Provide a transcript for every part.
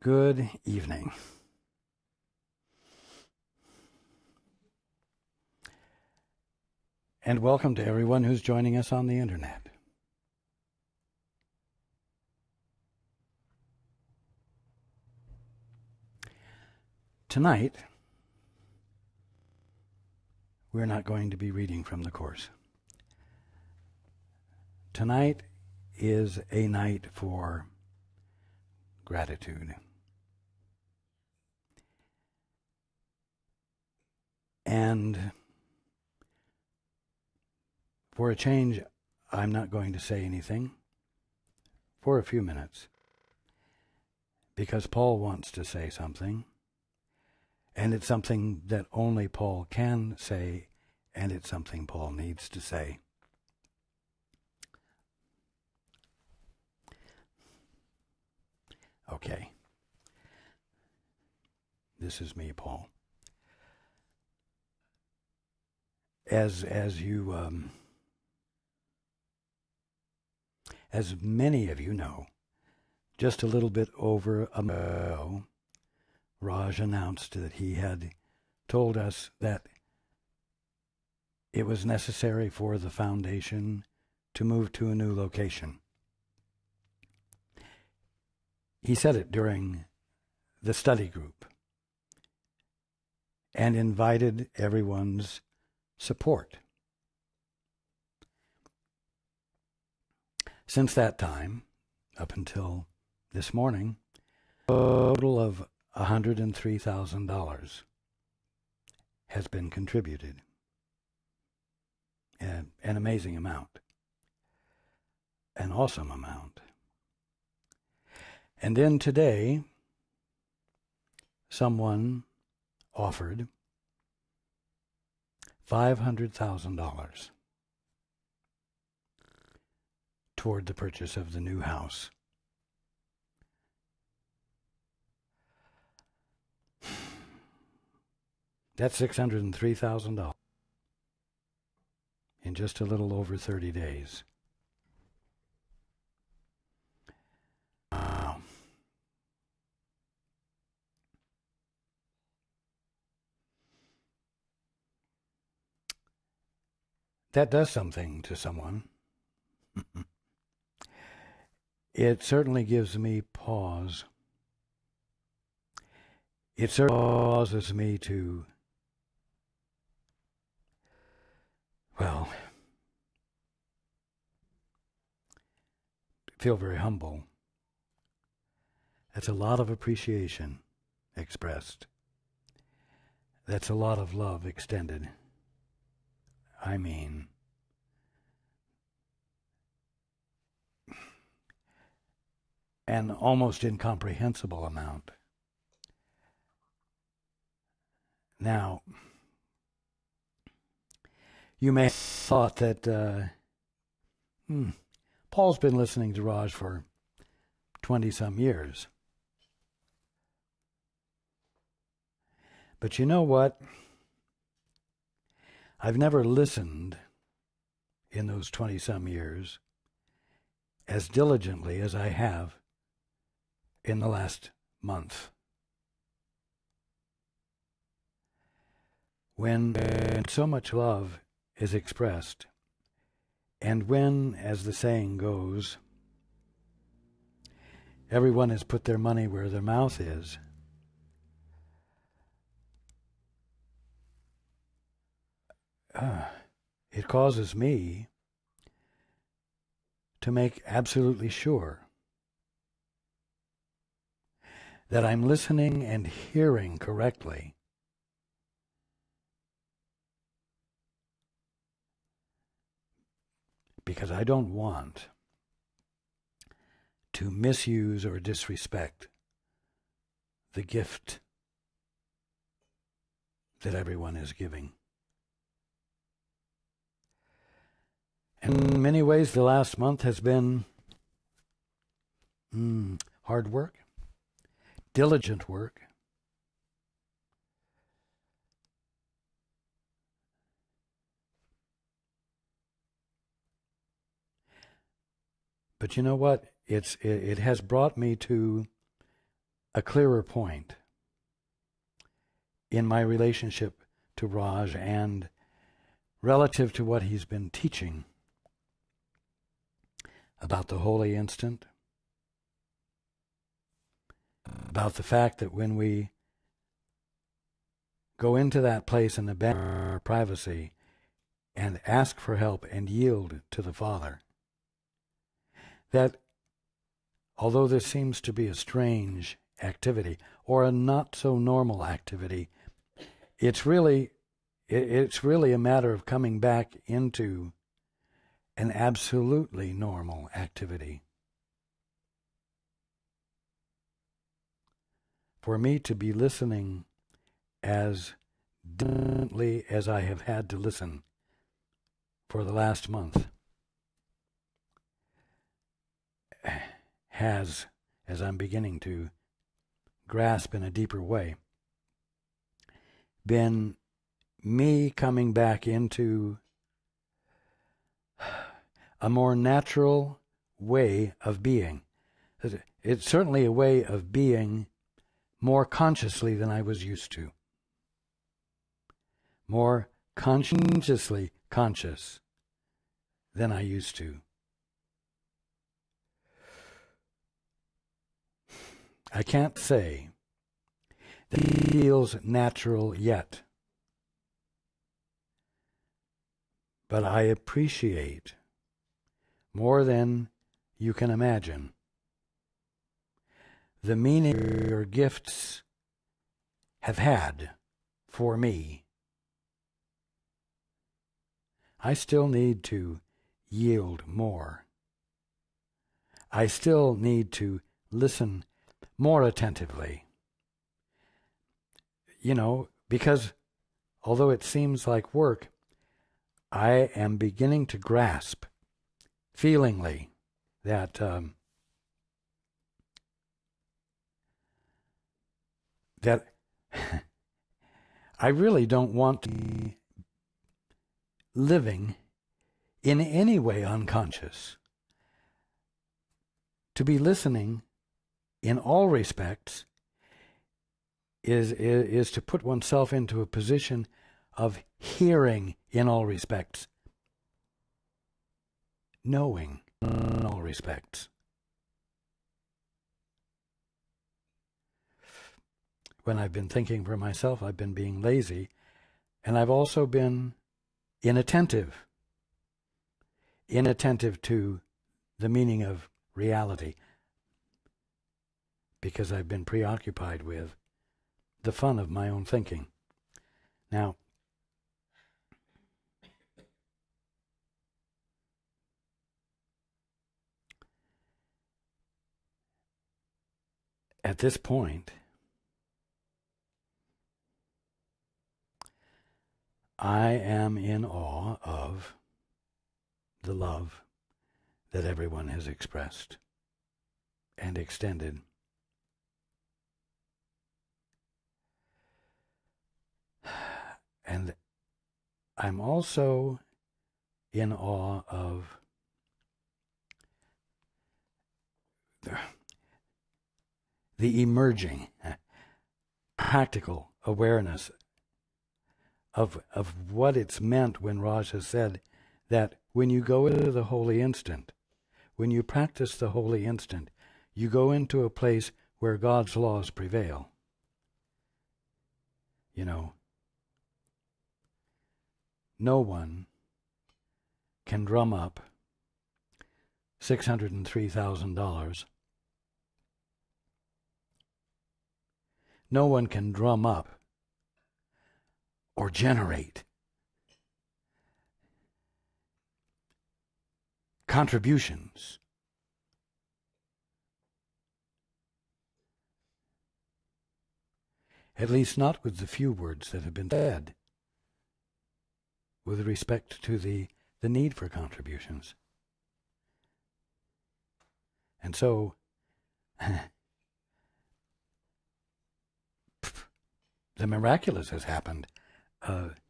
Good evening. And welcome to everyone who's joining us on the internet. Tonight, we're not going to be reading from the course. Tonight is a night for gratitude. And for a change, I'm not going to say anything for a few minutes, because Paul wants to say something, and it's something that only Paul can say, and it's something Paul needs to say. Okay. This is me, Paul. As many of you know, just a little bit over a month ago, Raj announced that he had told us that it was necessary for the foundation to move to a new location. He said it during the study group and invited everyone's support. Since that time, up until this morning, a total of $103,000 has been contributed. An amazing amount. An awesome amount. And then today, someone offered $500,000 toward the purchase of the new house. That's $603,000 in just a little over 30 days. Wow. That does something to someone. It certainly gives me pause. It certainly causes me to, feel very humble. That's a lot of appreciation expressed. That's a lot of love extended. I mean, an almost incomprehensible amount. Now, you may have thought that Paul's been listening to Raj for 20-some years. But you know what? I've never listened in those 20-some years as diligently as I have in the last month. When so much love is expressed, and when, as the saying goes, everyone has put their money where their mouth is, it causes me to make absolutely sure that I'm listening and hearing correctly. Because I don't want to misuse or disrespect the gift that everyone is giving. And in many ways, the last month has been hard work, diligent work. But you know what? It has brought me to a clearer point in my relationship to Raj and relative to what he's been teaching about the holy instant, about the fact that when we go into that place and abandon our privacy and ask for help and yield to the Father, that although this seems to be a strange activity or a not so normal activity, it's really a matter of coming back into an absolutely normal activity. For me to be listening as diligently as I have had to listen for the last month has, as I'm beginning to grasp in a deeper way, been me coming back into a more natural way of being. It's certainly a way of being more consciously than I was used to. More consciously conscious than I used to. I can't say that it feels natural yet, but I appreciate more than you can imagine the meaning your gifts have had for me. I still need to yield more. I still need to listen more attentively. Because although it seems like work, I am beginning to grasp feelingly that that I really don't want to be living in any way unconscious. To be listening in all respects is to put oneself into a position of hearing in all respects, knowing in all respects. When I've been thinking for myself, I've been being lazy, and I've also been inattentive to the meaning of reality, because I've been preoccupied with the fun of my own thinking. Now, at this point, I am in awe of the love that everyone has expressed and extended. And I'm also in awe of the emerging practical awareness of what it's meant when Raj has said that when you go into the holy instant, when you practice the holy instant, you go into a place where God's laws prevail. No one can drum up $603,000. No one can drum up or generate contributions at least not with the few words that have been said with respect to the need for contributions. And so the miraculous has happened.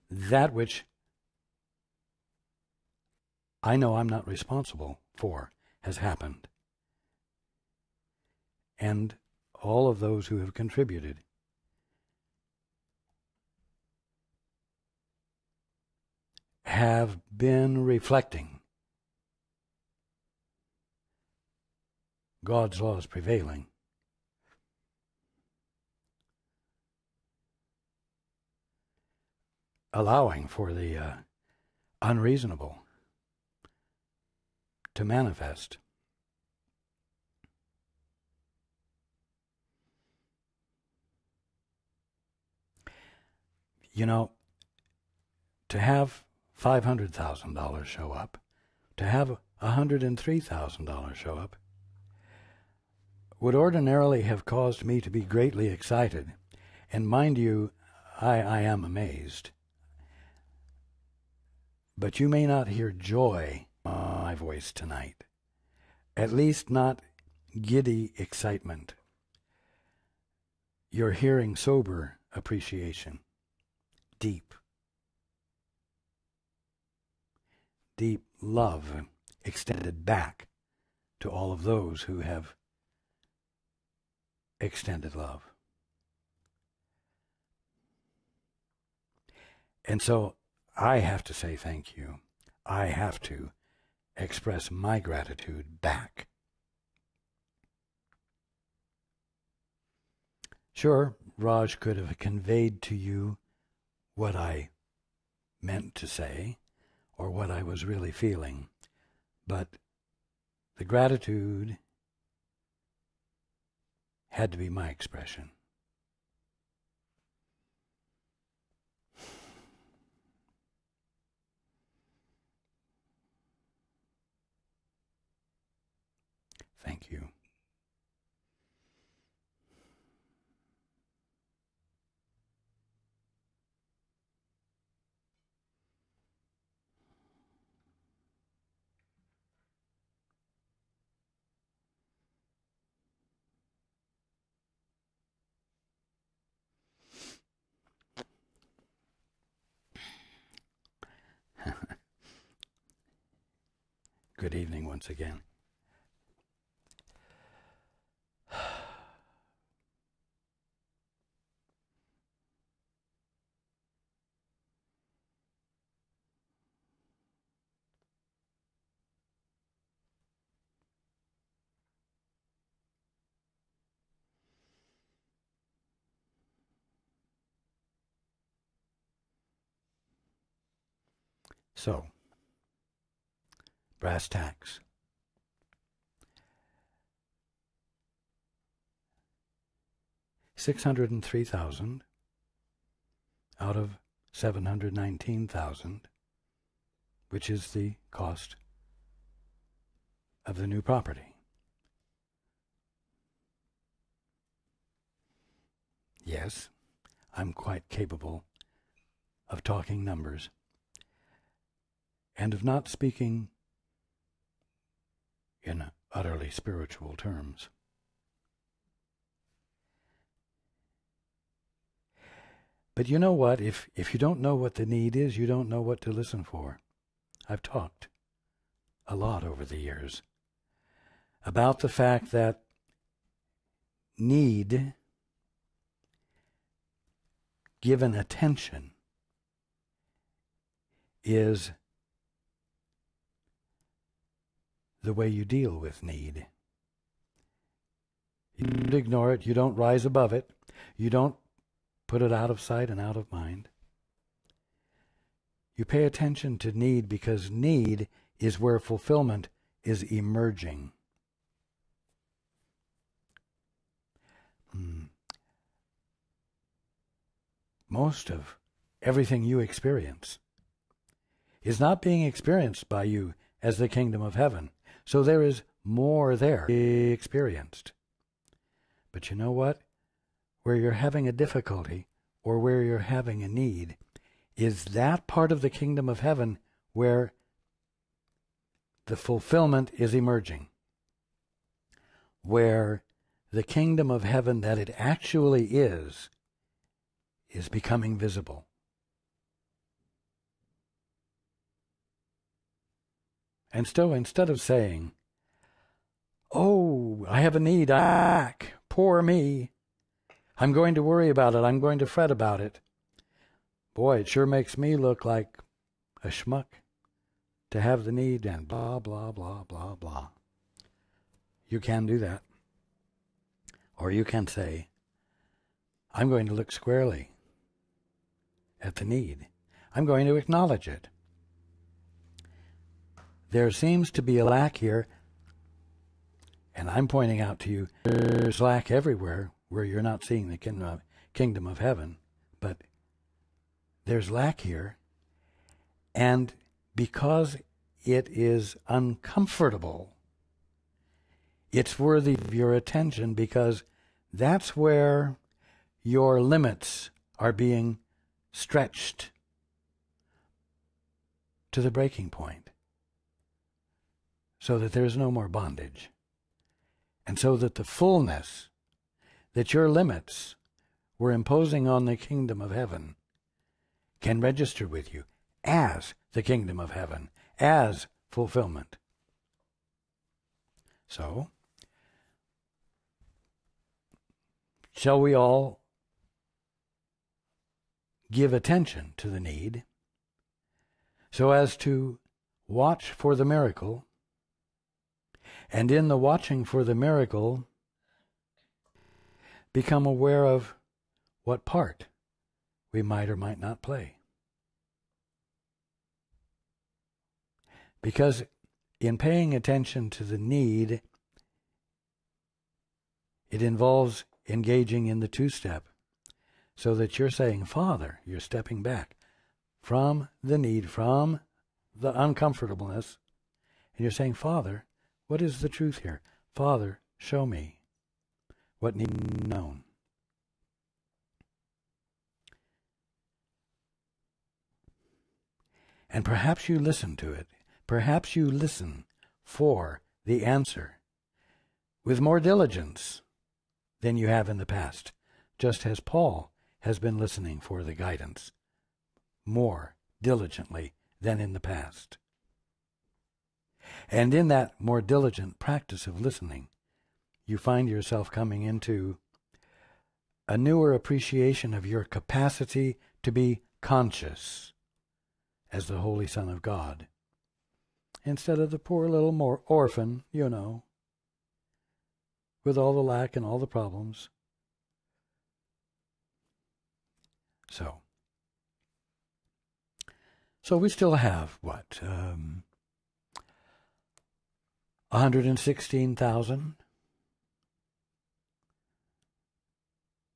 That which I know I'm not responsible for has happened. And all of those who have contributed, have been reflecting God's laws prevailing. Allowing for the unreasonable to manifest. You know, to have $500,000 show up, to have $103,000 show up, would ordinarily have caused me to be greatly excited. And mind you, I am amazed. But you may not hear joy in my voice tonight. At least not giddy excitement. You're hearing sober appreciation. Deep love extended back to all of those who have extended love. And so I have to say thank you. I have to express my gratitude back. Sure, Raj could have conveyed to you what I meant to say or what I was really feeling, but the gratitude had to be my expression. Thank you. Good evening once again. So, brass tacks. $603,000 out of $719,000, which is the cost of the new property. Yes, I'm quite capable of talking numbers and of not speaking in utterly spiritual terms. But you know what? If you don't know what the need is, you don't know what to listen for. I've talked a lot over the years about the fact that need, given attention, is the way you deal with need. You don't ignore it. You don't rise above it. You don't put it out of sight and out of mind. You pay attention to need because need is where fulfillment is emerging. Most of everything you experience is not being experienced by you as the kingdom of heaven. So there is more there experienced. But you know what? Where you're having a difficulty or where you're having a need is that part of the kingdom of heaven where the fulfillment is emerging. Where the kingdom of heaven that it actually is becoming visible. And so instead of saying, oh, I have a need, Poor me. I'm going to worry about it. I'm going to fret about it. Boy, it sure makes me look like a schmuck to have the need and blah, blah, blah, blah, blah. You can do that. Or you can say, I'm going to look squarely at the need. I'm going to acknowledge it. There seems to be a lack here, and I'm pointing out to you, there's lack everywhere where you're not seeing the kingdom of heaven, but there's lack here, and because it is uncomfortable, it's worthy of your attention, because that's where your limits are being stretched to the breaking point, so that there's no more bondage, and so that the fullness that your limits were imposing on the kingdom of heaven can register with you as the kingdom of heaven, as fulfillment. So, shall we all give attention to the need so as to watch for the miracle, and in the watching for the miracle, become aware of what part we might or might not play? Because in paying attention to the need, it involves engaging in the two-step, so that you're saying, Father, you're stepping back from the need, from the uncomfortableness, and you're saying, Father, what is the truth here? Father, show me what needs to be known. And perhaps you listen to it. Perhaps you listen for the answer with more diligence than you have in the past, just as Paul has been listening for the guidance more diligently than in the past. And in that more diligent practice of listening, you find yourself coming into a newer appreciation of your capacity to be conscious as the Holy Son of God, instead of the poor little orphan, with all the lack and all the problems. So we still have, 116,000,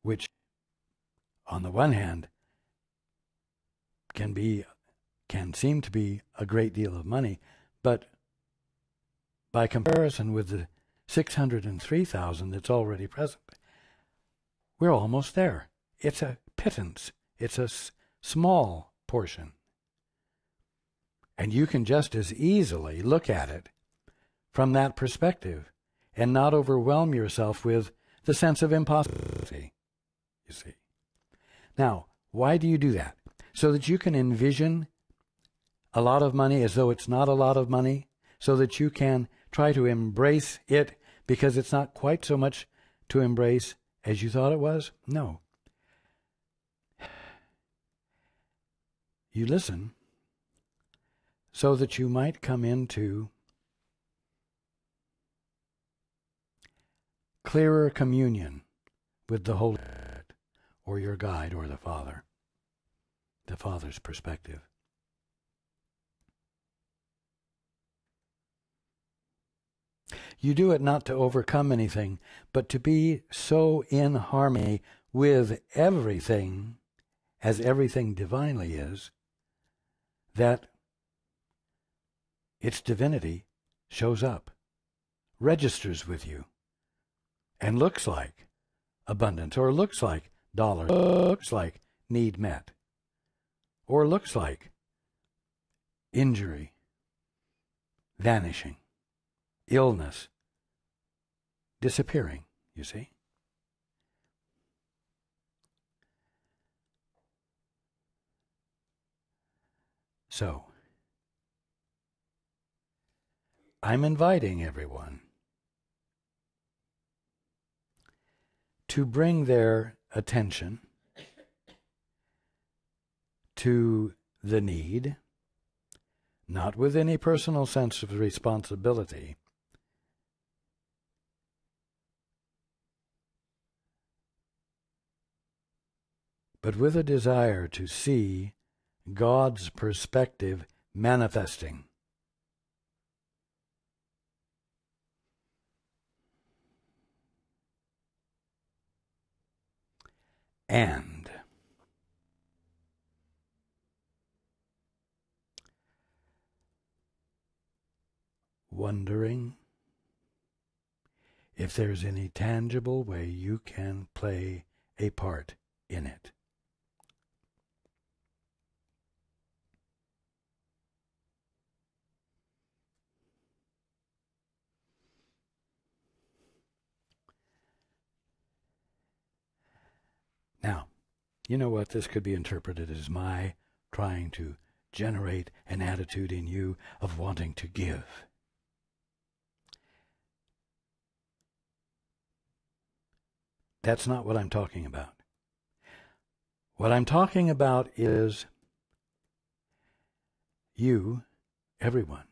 which, on the one hand, can seem to be a great deal of money, but by comparison with the 603,000 that's already present, we're almost there. It's a pittance. It's a small portion. And you can just as easily look at it from that perspective and not overwhelm yourself with the sense of impossibility, you see. Now, why do you do that? So that you can envision a lot of money as though it's not a lot of money, so that you can try to embrace it because it's not quite so much to embrace as you thought it was? No. You listen so that you might come into clearer communion with the Holy Spirit, or your guide, or the Father's perspective. You do it not to overcome anything, but to be so in harmony with everything, as everything divinely is, that its divinity shows up, registers with you, and looks like abundance, or looks like dollars, looks like need met, or looks like injury vanishing, illness disappearing, you see. So, I'm inviting everyone to bring their attention to the need, not with any personal sense of responsibility, but with a desire to see God's perspective manifesting. And wondering if there's any tangible way you can play a part in it. Now, you know what? This could be interpreted as my trying to generate an attitude in you of wanting to give. That's not what I'm talking about. What I'm talking about is you, everyone,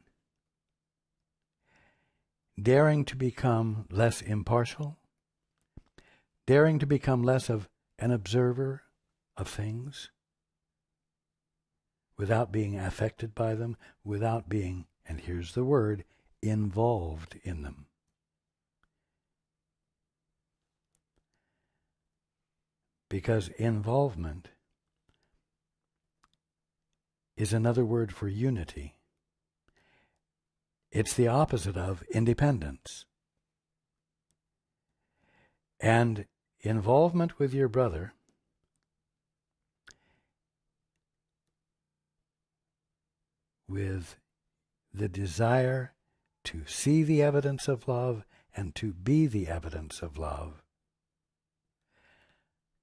daring to become less impartial, daring to become less of an observer of things, without being affected by them, without being, and here's the word, involved in them. Because involvement is another word for unity. It's the opposite of independence. And involvement with your brother with the desire to see the evidence of love and to be the evidence of love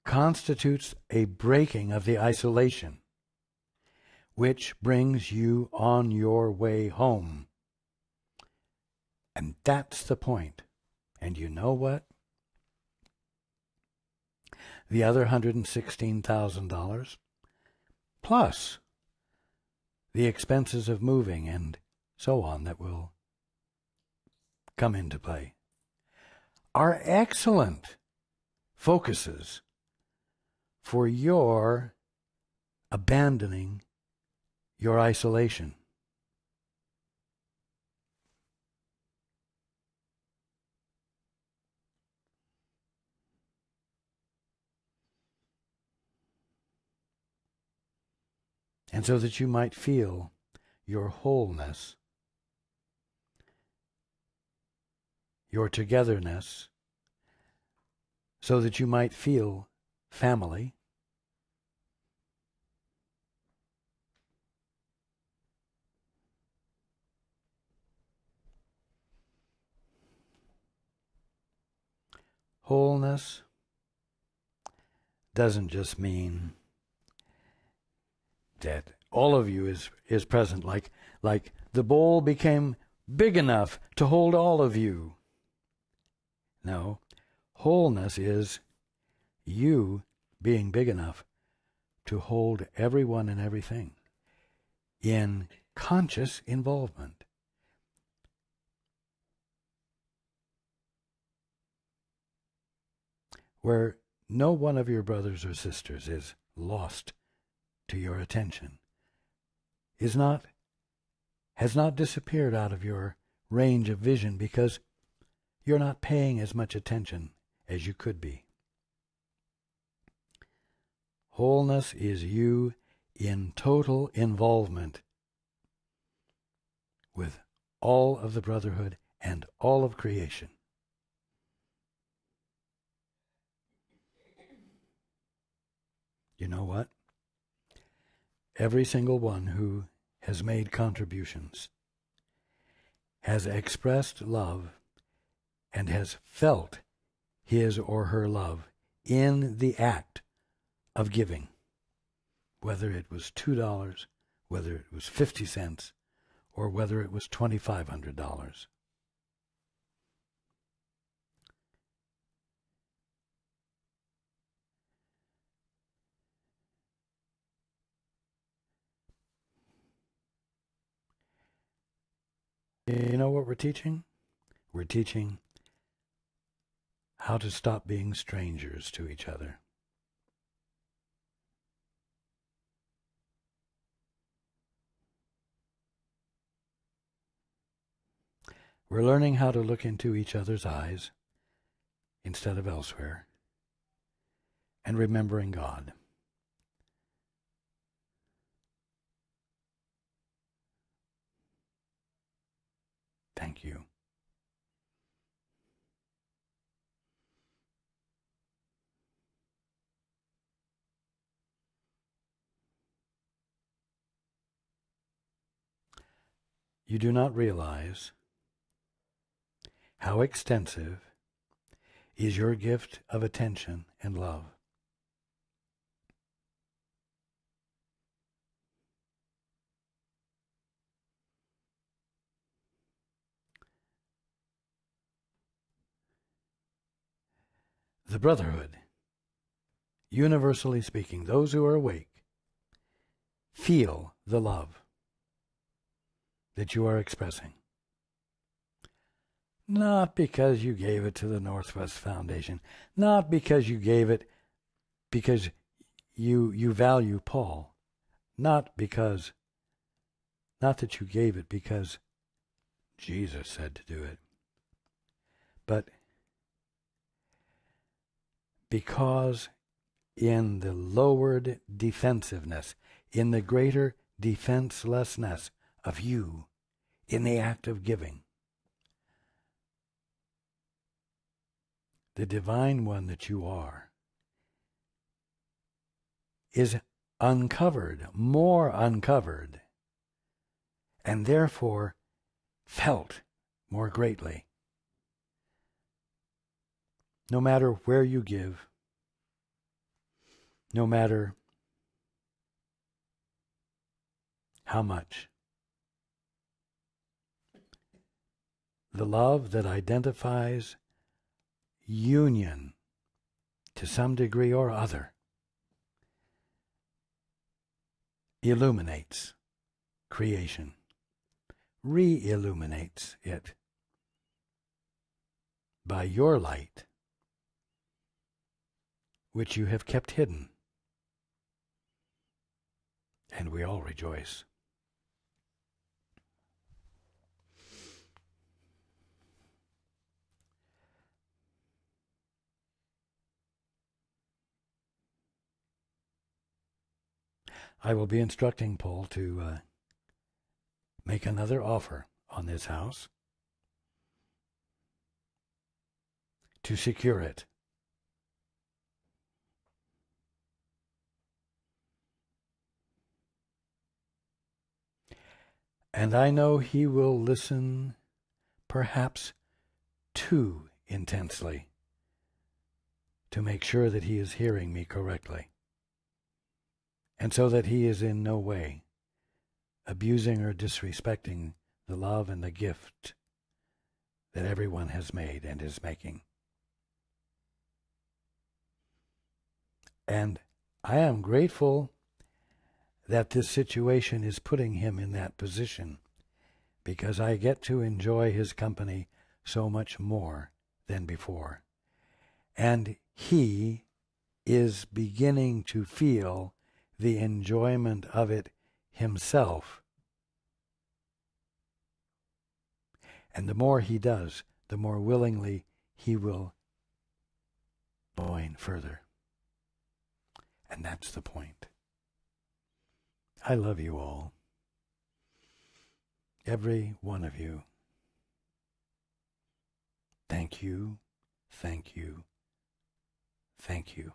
constitutes a breaking of the isolation, which brings you on your way home. And that's the point. And you know what? The other $116,000, plus the expenses of moving and so on that will come into play, are excellent focuses for your abandoning your isolation. And so that you might feel your wholeness, your togetherness, so that you might feel family, wholeness doesn't just mean that all of you is present, like the bowl became big enough to hold all of you. No, wholeness is you being big enough to hold everyone and everything in conscious involvement. Where no one of your brothers or sisters is lost to your attention, has not disappeared out of your range of vision because you're not paying as much attention as you could be. Wholeness is you in total involvement with all of the brotherhood and all of creation. You know what? Every single one who has made contributions has expressed love and has felt his or her love in the act of giving, whether it was $2, whether it was 50 cents, or whether it was $2,500. You know what we're teaching? We're teaching how to stop being strangers to each other. We're learning how to look into each other's eyes instead of elsewhere, and remembering God. Thank you. You do not realize how extensive is your gift of attention and love. The brotherhood, universally speaking, those who are awake, feel the love that you are expressing. Not because you gave it to the Northwest Foundation, not because you gave it because you value Paul, not that you gave it because Jesus said to do it, but because in the lowered defensiveness, in the greater defenselessness of you, in the act of giving, the divine one that you are is uncovered, more uncovered, and therefore felt more greatly. No matter where you give, no matter how much, the love that identifies union to some degree or other illuminates creation, re-illuminates it by your light, which you have kept hidden, and we all rejoice. I will be instructing Paul to make another offer on this house to secure it. And I know he will listen perhaps too intensely to make sure that he is hearing me correctly, and so that he is in no way abusing or disrespecting the love and the gift that everyone has made and is making. And I am grateful that this situation is putting him in that position, because I get to enjoy his company so much more than before. And he is beginning to feel the enjoyment of it himself. And the more he does, the more willingly he will join further. And that's the point. I love you all. Every one of you. Thank you, thank you, thank you.